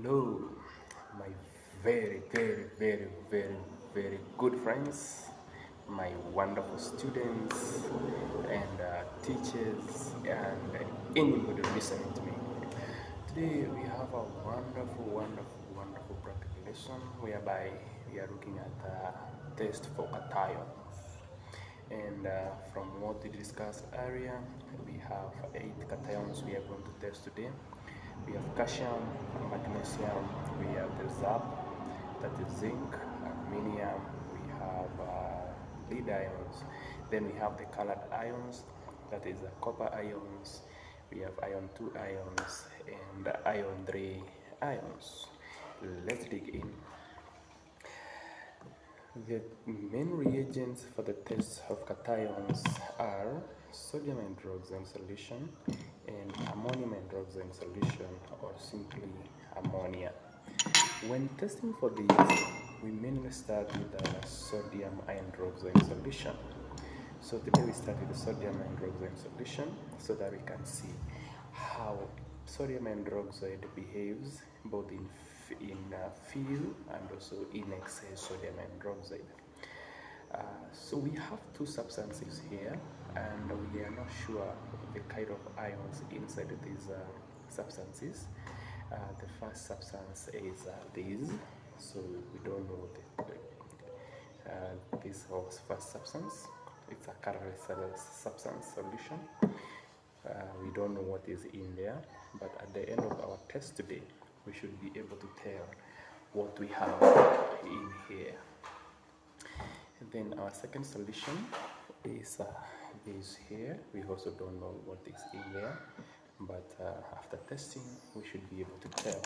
Hello, my very good friends, my wonderful students and teachers and anybody listening to me. Today we have a wonderful practical lesson whereby we are looking at the test for cations. And from what we discussed earlier, we have 8 cations we are going to test today. We have calcium, magnesium, we have the ZAP, that is zinc, aluminium, we have lead ions, then we have the colored ions, that is copper ions, we have ion 2 ions, and ion 3 ions. Let's dig in. The main reagents for the test of cations are sodium hydroxide solution and ammonium hydroxide solution, or simply ammonia. When testing for these, we mainly start with the sodium hydroxide solution. So today we start with the sodium hydroxide solution so that we can see how sodium hydroxide behaves both in few and also in excess sodium hydroxide. So we have two substances here, and we are not sure the kind of ions inside these substances. The first substance is this, so we don't know this was first substance. It's a colorless substance solution. We don't know what is in there, but at the end of our test today, we should be able to tell what we have in here. And then our second solution is this here. We also don't know what is in there, but after testing, we should be able to tell.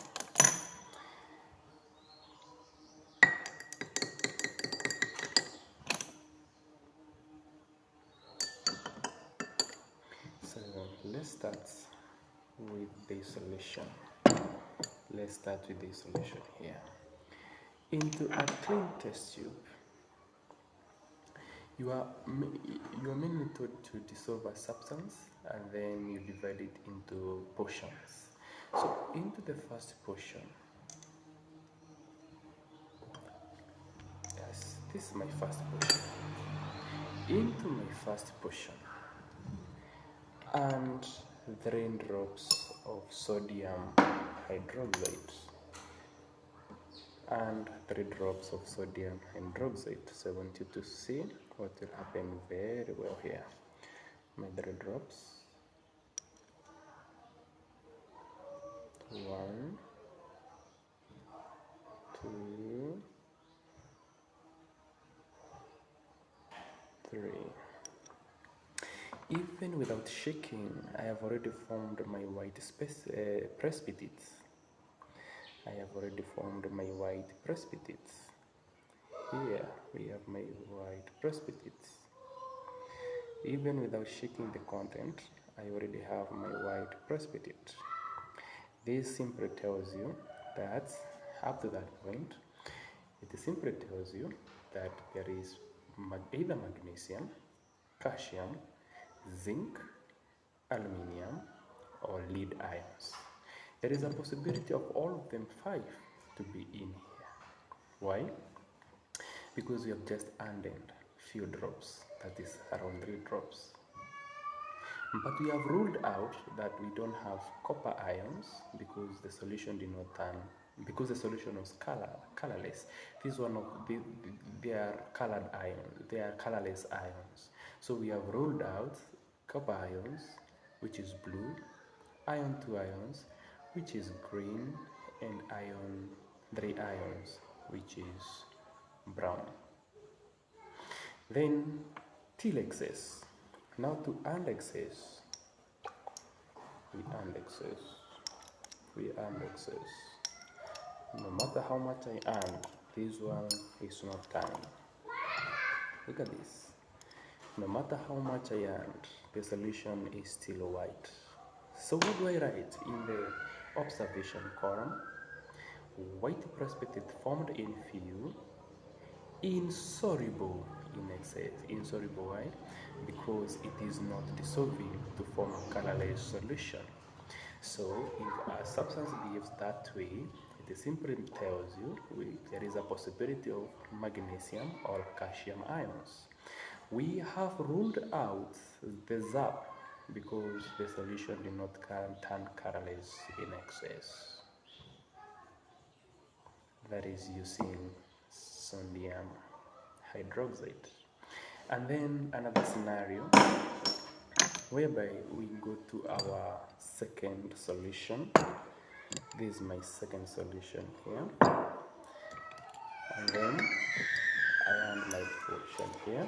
So let's start with the solution. Let's start with the solution here. Into a clean test tube, you are mainly taught to dissolve a substance and then you divide it into portions. So into the first portion, yes, this is my first portion. Into my first portion, and 3 drops of sodium hydroxide and 3 drops of sodium hydroxide. So I want you to see what will happen very well here. My 3 drops, 1, 2, 3. Even without shaking, I have already formed my white precipitates. I have already formed my white precipitates. Here we have my white precipitates. Even without shaking the content, I already have my white precipitate. This simply tells you that up to that point, it simply tells you that there is either magnesium, calcium, zinc, aluminium, or lead ions. There is a possibility of all of them 5 to be in here. Why? Because we have just added few drops, that is around 3 drops. But we have ruled out that we don't have copper ions because the solution did not turn, because the solution was colorless. This one of they are colored ions, they are colorless ions. So we have ruled out copper ions, which is blue, ion 2 ions, which is green, and ion 3 ions, which is brown. Then till excess. Now to and excess, we and excess. No matter how much I earn, this one is not turning. Look at this. No matter how much I earned, the solution is still white. So what do I write in the observation column? White precipitate formed in few, insoluble in excess. Insoluble, why? Because it is not dissolving to form a colorless solution. So if a substance behaves that way, it simply tells you there is a possibility of magnesium or calcium ions. We have ruled out the ZAP because the solution did not turn colorless in excess. That is using sodium hydroxide. And then another scenario whereby we go to our second solution. This is my second solution here. And then I add my portion here.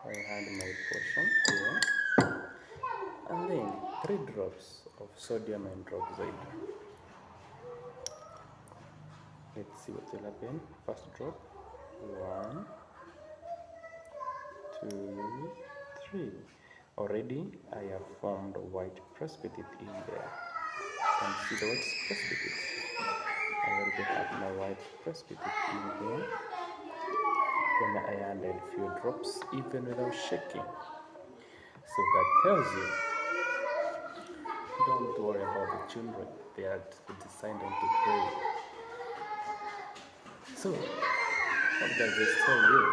I add my portion here. And then 3 drops of sodium hydroxide. Let's see what will happen. First drop. 1, 2, 3. Already I have formed white precipitate in there. And see the white precipitate. I already have my white precipitate in here. When I added a few drops, even without shaking. So that tells you, don't worry about the children. They are designed to play. So, what does this tell you?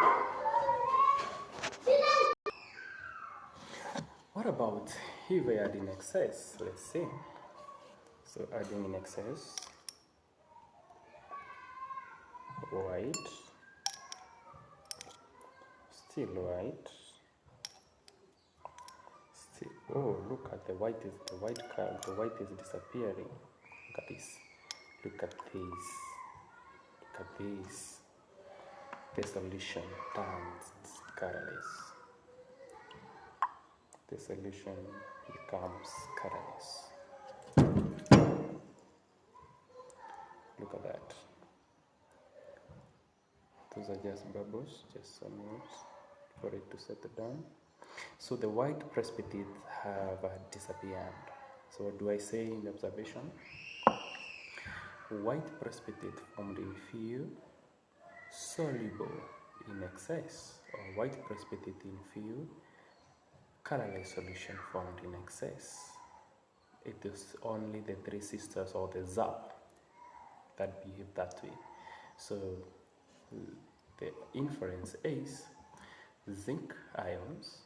What about if I add in excess? Let's see. So adding in excess, white, still white, still. Oh, look at the white is disappearing. Look at this. Look at this. Look at this. The solution turns colorless. The solution becomes colorless. Look at that. Those are just bubbles, just some words for it to settle down. So the white precipitate have disappeared. So what do I say in the observation? White precipitate formed in few, soluble in excess, or white precipitate in few, colorless solution formed in excess. It is only the 3 sisters or the ZAP that behave that way. So the inference is zinc ions,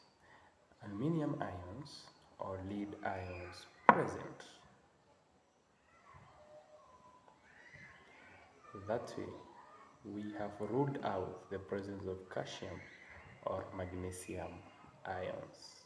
aluminum ions, or lead ions present. That way, we have ruled out the presence of calcium or magnesium ions.